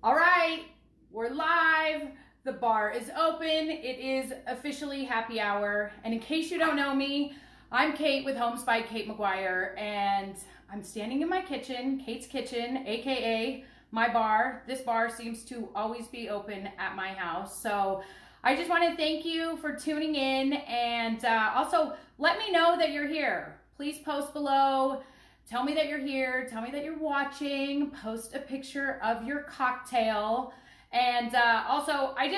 All right, we're live. The bar is open. It is officially happy hour. And in case you don't know me, I'm Kate with Homes by Kate McGuire, and I'm standing in my kitchen, Kate's Kitchen, aka my bar. This bar seems to always be open at my house. So I just want to thank you for tuning in, and also let me know that you're here. Please post below. Tell me that you're here. Tell me that you're watching. Post a picture of your cocktail. And also, I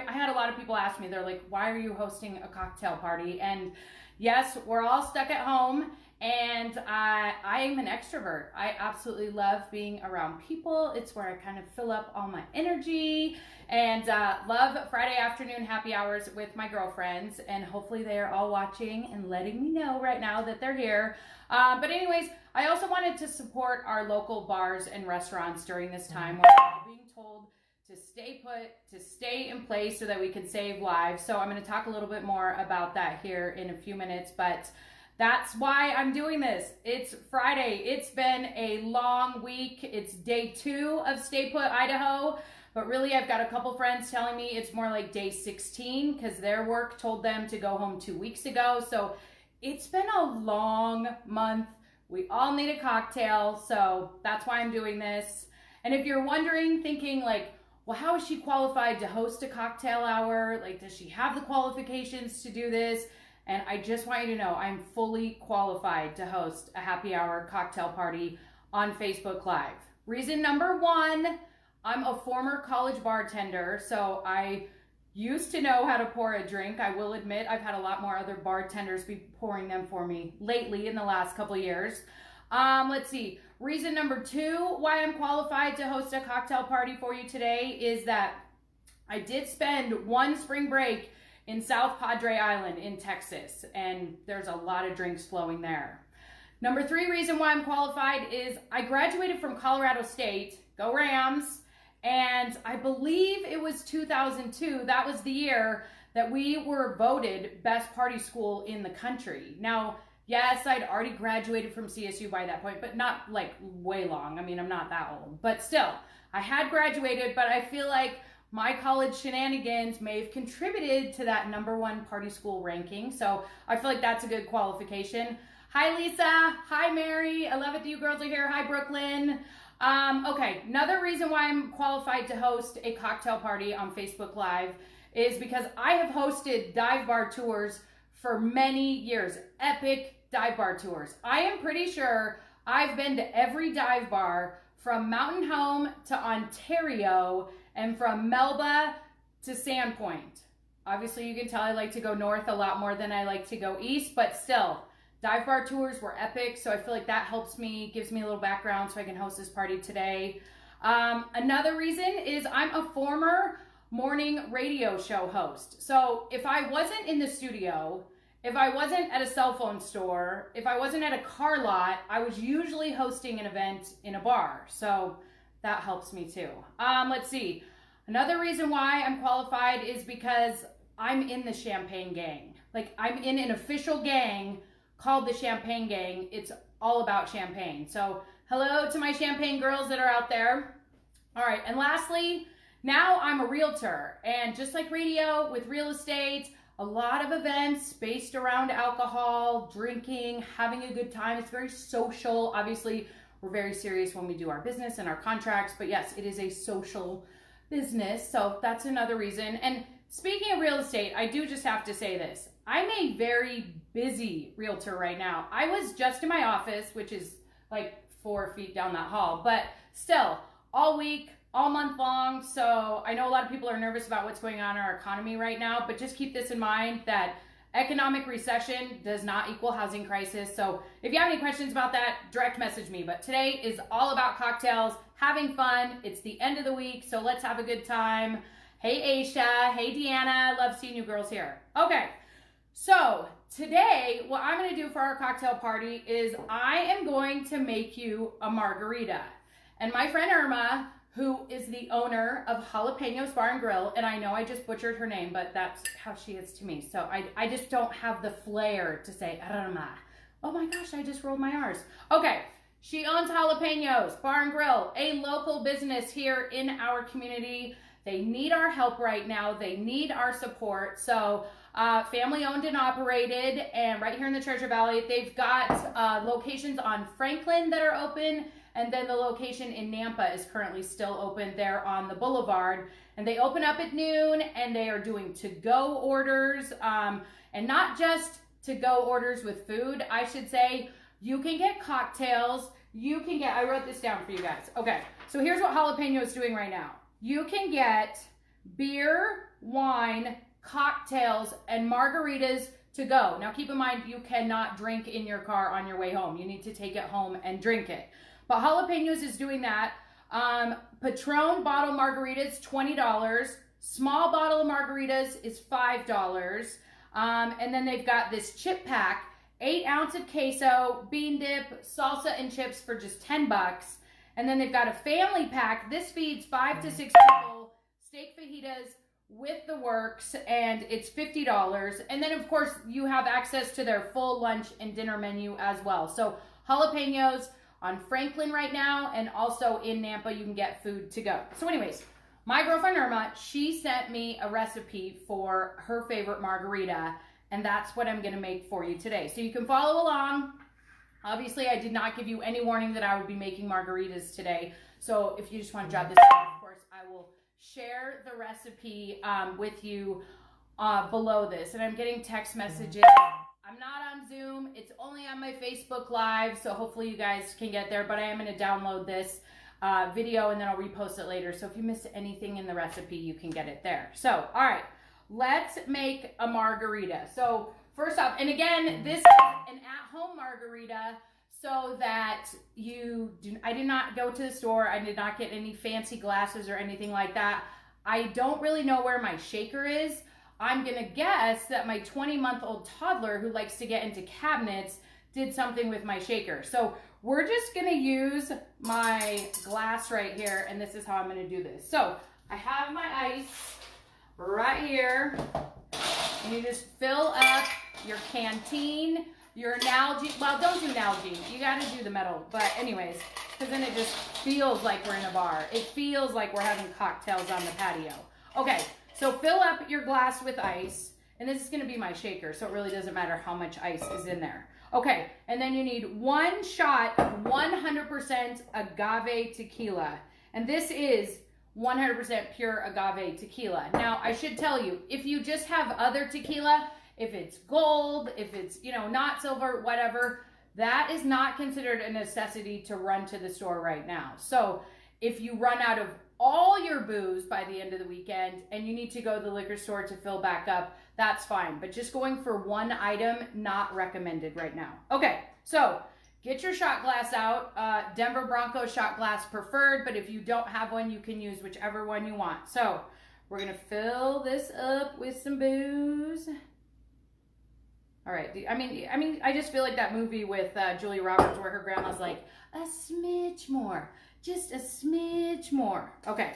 had a lot of people ask me, they're like, why are you hosting a cocktail party? And yes, we're all stuck at home, and I am an extrovert. I absolutely love being around people. It's where I kind of fill up all my energy, and love Friday afternoon happy hours with my girlfriends, and hopefully they are all watching and letting me know right now that they're here. But anyways, I also wanted to support our local bars and restaurants during this time where we're being told to stay put, to stay in place so that we can save lives. So I'm going to talk a little bit more about that here in a few minutes, but that's why I'm doing this. It's Friday. It's been a long week. It's day 2 of Stay Put Idaho, but really I've got a couple friends telling me it's more like day 16 because their work told them to go home 2 weeks ago. So it's been a long month. We all need a cocktail, so that's why I'm doing this. And if you're wondering, thinking like, well, how is she qualified to host a cocktail hour? Like, does she have the qualifications to do this? And I just want you to know, I'm fully qualified to host a happy hour cocktail party on Facebook Live. Reason number 1, I'm a former college bartender, so I used to know how to pour a drink. I will admit I've had a lot more other bartenders be pouring them for me lately in the last couple of years. Let's see. Reason number 2 why I'm qualified to host a cocktail party for you today is that I did spend one spring break in South Padre Island in Texas, and there's a lot of drinks flowing there. Number 3 reason why I'm qualified is I graduated from Colorado State, go Rams, and I believe it was 2002. That was the year that we were voted best party school in the country. Now, yes, I'd already graduated from CSU by that point, but not like way long. I mean, I'm not that old, but still, I had graduated, but I feel like my college shenanigans may have contributed to that #1 party school ranking. So I feel like that's a good qualification. Hi, Lisa. Hi, Mary. I love it that you girls are here. Hi, Brooklyn. Okay, another reason why I'm qualified to host a cocktail party on Facebook Live is because I have hosted dive bar tours for many years, epic dive bar tours. I am pretty sure I've been to every dive bar from Mountain Home to Ontario and from Melba to Sandpoint. Obviously, you can tell I like to go north a lot more than I like to go east, but still, dive bar tours were epic, so I feel like that helps me, gives me a little background so I can host this party today. Another reason is I'm a former morning radio show host. So if I wasn't in the studio, if I wasn't at a cell phone store, if I wasn't at a car lot, I was usually hosting an event in a bar. So that helps me too. Let's see. Another reason why I'm qualified is because I'm in the Champagne Gang. Like, I'm in an official gang called the Champagne Gang. It's all about champagne. So hello to my champagne girls that are out there. All right, and lastly, now I'm a realtor, and just like radio with real estate, a lot of events based around alcohol, drinking, having a good time. It's very social. Obviously, we're very serious when we do our business and our contracts, but yes, it is a social business. So that's another reason. And speaking of real estate, I do just have to say this. I'm a very busy realtor right now. I was just in my office, which is like 4 feet down that hall, but still all week, all month long. So I know a lot of people are nervous about what's going on in our economy right now, but just keep this in mind that economic recession does not equal housing crisis. So if you have any questions about that, direct message me. But today is all about cocktails, having fun. It's the end of the week, so let's have a good time. Hey, Aisha. Hey, Deanna. Love seeing you girls here. Okay, so today what I'm going to do for our cocktail party is I am going to make you a margarita. And my friend Irma, who is the owner of Jalapeno's Bar and Grill, and I know I just butchered her name, but that's how she is to me. So I just don't have the flair to say Irma. Oh my gosh, I just rolled my R's. Okay, She owns Jalapenos Bar and Grill, a local business here in our community. They need our help right now. They need our support. So family owned and operated, and right here in the Treasure Valley, they've got locations on Franklin that are open, and then the location in Nampa is currently still open there on the boulevard. And they open up at noon, and they are doing to-go orders, and not just to-go orders with food, I should say. You can get cocktails. You can get, I wrote this down for you guys. Okay, so here's what Jalapeno is doing right now. You can get beer, wine, cocktails, and margaritas to go. Now keep in mind, you cannot drink in your car on your way home. You need to take it home and drink it. But Jalapenos is doing that. Patron bottle margaritas, $20. Small bottle of margaritas is $5. And then they've got this chip pack, 8 ounce of queso, bean dip, salsa, and chips for just $10. And then they've got a family pack. This feeds 5 to 6 people, steak fajitas with the works, and it's $50. And then, of course, you have access to their full lunch and dinner menu as well. So Jalapenos on Franklin right now, and also in Nampa, you can get food to go. So anyways, my girlfriend Irma, she sent me a recipe for her favorite margarita, and that's what I'm gonna make for you today. So you can follow along. Obviously, I did not give you any warning that I would be making margaritas today. So if you just want to jot this down, of course, I will share the recipe with you below this. And I'm getting text messages. I'm not on Zoom. It's only on my Facebook Live. So hopefully you guys can get there. But I am going to download this video and then I'll repost it later. So if you missed anything in the recipe, you can get it there. So, all right. Let's make a margarita. So first off, and again, this is an at-home margarita so that I did not go to the store. I did not get any fancy glasses or anything like that. I don't really know where my shaker is. I'm gonna guess that my 20-month-old toddler who likes to get into cabinets did something with my shaker. So we're just gonna use my glass right here, and this is how I'm gonna do this. So I have my ice right here, and you just fill up your canteen, your Nalgene. Well, don't do Nalgene. You got to do the metal. But anyways, because then it just feels like we're in a bar. It feels like we're having cocktails on the patio. Okay, so fill up your glass with ice, and this is going to be my shaker, so it really doesn't matter how much ice is in there. Okay, and then you need 1 shot of 100% agave tequila, and this is 100% pure agave tequila. Now, I should tell you, if you just have other tequila, if it's gold, if it's, not silver, whatever, that is not considered a necessity to run to the store right now. So if you run out of all your booze by the end of the weekend and you need to go to the liquor store to fill back up, that's fine. But just going for one item, not recommended right now. Okay, so get your shot glass out. Denver Broncos shot glass preferred, but if you don't have one, you can use whichever one you want. So we're gonna fill this up with some booze. All right, I mean, I just feel like that movie with Julia Roberts where her grandma's like, a smidge more, just a smidge more. Okay,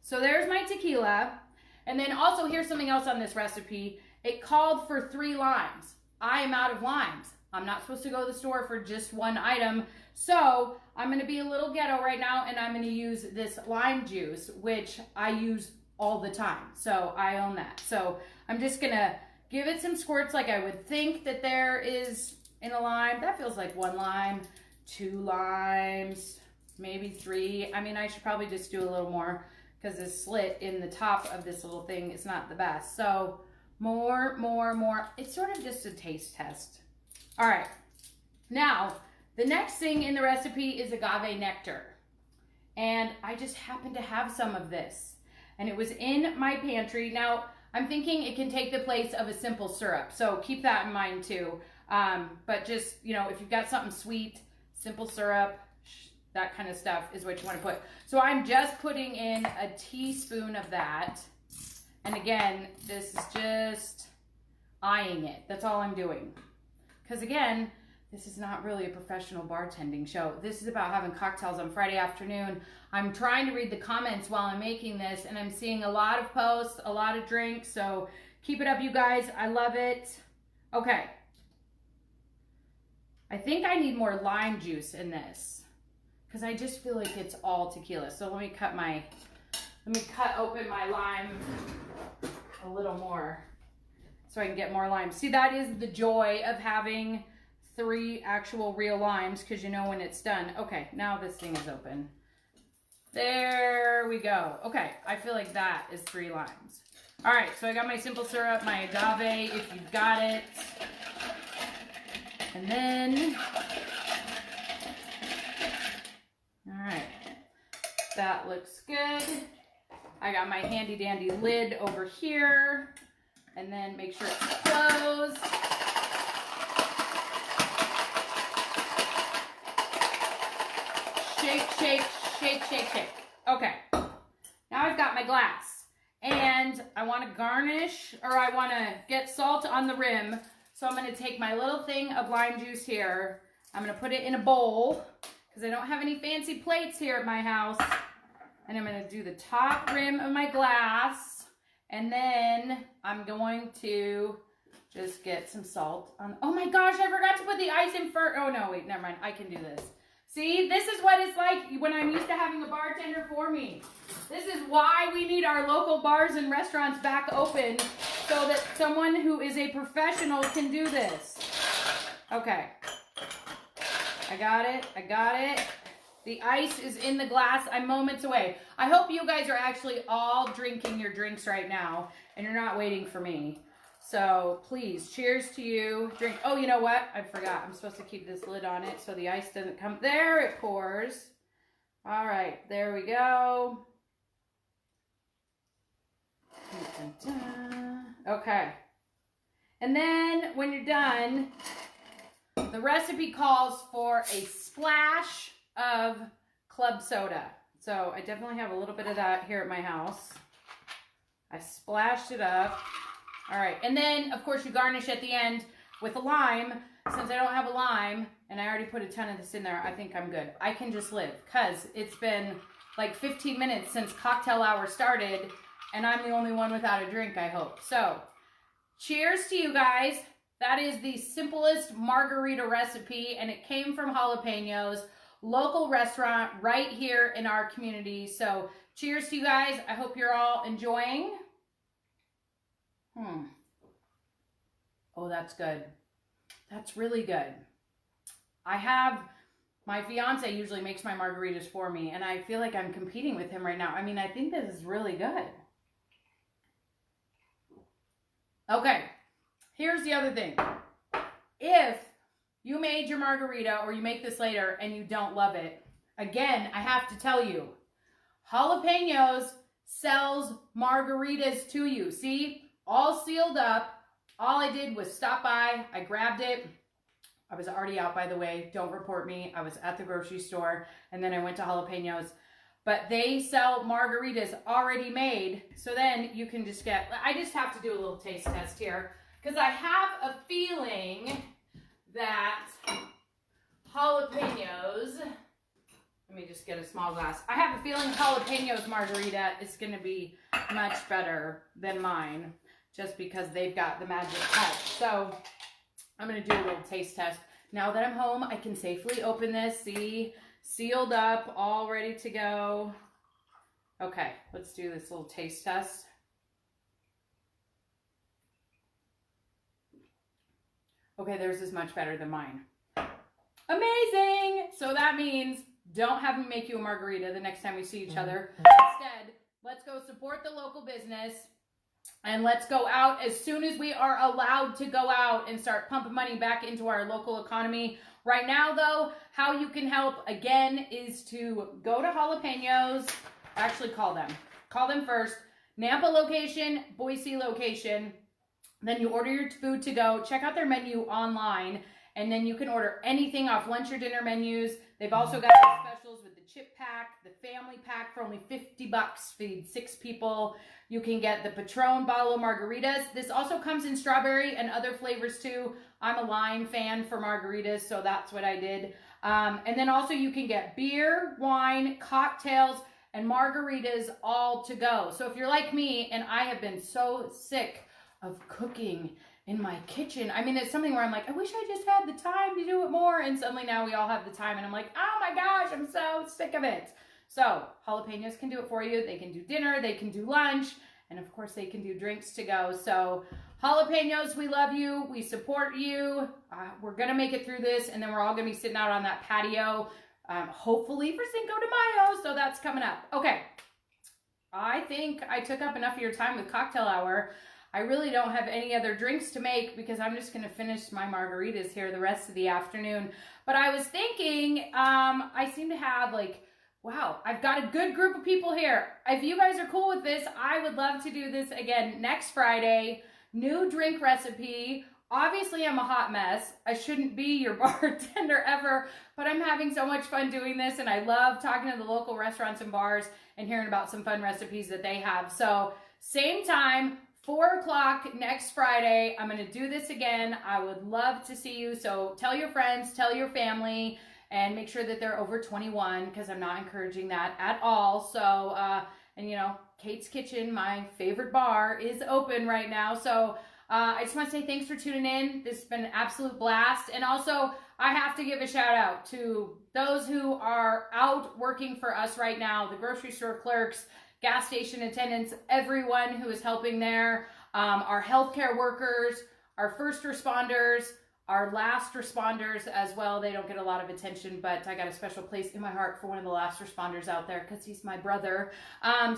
so there's my tequila. And then also here's something else on this recipe. It called for 3 limes. I am out of limes. I'm not supposed to go to the store for just one item. So I'm gonna be a little ghetto right now, and I'm gonna use this lime juice, which I use all the time. So I own that. So I'm just gonna give it some squirts like I would think that there is in a lime. That feels like 1 lime, 2 limes, maybe 3. I mean, I should probably just do a little more because the slit in the top of this little thing is not the best. So more. It's sort of just a taste test. All right, now the next thing in the recipe is agave nectar. And I just happen to have some of this. And it was in my pantry. Now, I'm thinking it can take the place of a simple syrup. So keep that in mind too. But just, if you've got something sweet, simple syrup, that kind of stuff is what you want to put. So I'm just putting in a teaspoon of that. And again, this is just eyeing it. That's all I'm doing. Because again, this is not really a professional bartending show. This is about having cocktails on Friday afternoon. I'm trying to read the comments while I'm making this, and I'm seeing a lot of posts, a lot of drinks, so keep it up, you guys. I love it. Okay. I think I need more lime juice in this. because I just feel like it's all tequila. So let me cut open my lime a little more so I can get more lime. See, that is the joy of having 3 actual real limes, because you know when it's done. Okay, now this thing is open. There we go. Okay, I feel like that is 3 limes. All right, so I got my simple syrup, my agave, if you've got it. And then, all right, that looks good. I got my handy dandy lid over here, and then make sure it's closed. Shake, shake, shake, shake, shake. Okay, now I've got my glass, and I want to garnish, or I want to get salt on the rim. So I'm going to take my little thing of lime juice here. I'm going to put it in a bowl, because I don't have any fancy plates here at my house. And I'm going to do the top rim of my glass. And then I'm going to just get some salt on. Oh my gosh, I forgot to put the ice in first. Oh no, wait, never mind. I can do this. See, this is what it's like when I'm used to having a bartender for me. This is why we need our local bars and restaurants back open, so that someone who is a professional can do this. Okay. I got it. I got it. The ice is in the glass. I'm moments away. I hope you guys are actually all drinking your drinks right now and you're not waiting for me. So please, cheers to you. Drink. Oh, you know what? I forgot. I'm supposed to keep this lid on it so the ice doesn't come. There it pours. All right. There we go. Dun, dun, dun. Okay. And then when you're done, the recipe calls for a splash of club soda. So I definitely have a little bit of that here at my house. I splashed it up. All right, and then of course you garnish at the end with a lime. Since I don't have a lime and I already put a ton of this in there, I think I'm good. I can just live, because it's been like 15 minutes since cocktail hour started and I'm the only one without a drink, I hope. So cheers to you guys. That is the simplest margarita recipe, and it came from Jalapenos, local restaurant right here in our community. So cheers to you guys. I hope you're all enjoying. Oh, that's good. That's really good. My fiance usually makes my margaritas for me, and I feel like I'm competing with him right now. I mean, I think this is really good. Okay, here's the other thing. If you made your margarita, or you make this later and you don't love it, again, I have to tell you, Jalapenos sells margaritas to you. See? All sealed up. All I did was stop by. I grabbed it. I was already out, by the way. Don't report me. I was at the grocery store, and then I went to Jalapenos. But they sell margaritas already made. So then you can just get, I just have to do a little taste test here, because I have a feeling that Jalapenos, let me just get a small glass. I have a feeling Jalapenos margarita is going to be much better than mine, just because they've got the magic touch. So I'm going to do a little taste test. Now that I'm home, I can safely open this. See, sealed up, all ready to go. Okay, let's do this little taste test. Okay, theirs is much better than mine. Amazing! So that means don't have me make you a margarita the next time we see each other. Instead, let's go support the local business, and let's go out as soon as we are allowed to go out and start pumping money back into our local economy. Right now, though, how you can help, again, is to go to Jalapenos. Actually, call them. Call them first. Nampa location, Boise location. Then you order your food to go. Check out their menu online, and then you can order anything off lunch or dinner menus. They've also got specials with the chip pack, the family pack for only $50. Feed 6 people. You can get the Patron bottle of margaritas. This also comes in strawberry and other flavors too. I'm a lime fan for margaritas, so that's what I did. And then also you can get beer, wine, cocktails, and margaritas all to go. So if you're like me, and I have been so sick of cooking in my kitchen. I mean, it's something where I'm like, I wish I just had the time to do it more. And suddenly now we all have the time and I'm like, oh my gosh, I'm so sick of it. So jalapenos can do it for you. They can do dinner, they can do lunch, and of course they can do drinks to go. So jalapenos, we love you. We support you. We're going to make it through this, and then we're all going to be sitting out on that patio, hopefully for Cinco de Mayo. So that's coming up. Okay. I think I took up enough of your time with cocktail hour. I really don't have any other drinks to make because I'm just going to finish my margaritas here the rest of the afternoon. But I was thinking, I seem to have like, wow, I've got a good group of people here. If you guys are cool with this, I would love to do this again next Friday. New drink recipe. Obviously, I'm a hot mess. I shouldn't be your bartender ever, but I'm having so much fun doing this, and I love talking to the local restaurants and bars and hearing about some fun recipes that they have. So, same time, 4 o'clock next Friday. I'm going to do this again. I would love to see you. So, tell your friends, tell your family, and make sure that they're over 21 because I'm not encouraging that at all. So, and you know, Kate's Kitchen, my favorite bar, is open right now. So I just want to say thanks for tuning in. This has been an absolute blast. And also, I have to give a shout out to those who are out working for us right now, the grocery store clerks, gas station attendants, everyone who is helping there, our healthcare workers, our first responders, our last responders as well. They don't get a lot of attention, but I got a special place in my heart for one of the last responders out there because he's my brother.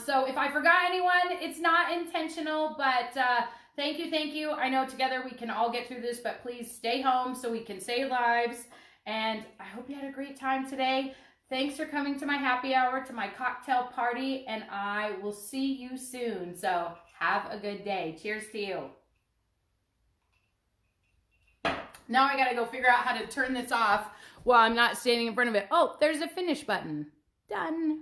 So if I forgot anyone, it's not intentional, but thank you, thank you. I know together we can all get through this, but please stay home so we can save lives. And I hope you had a great time today. Thanks for coming to my happy hour, to my cocktail party, and I will see you soon. So have a good day. Cheers to you. Now I gotta go figure out how to turn this off while I'm not standing in front of it. Oh, there's a finish button. Done.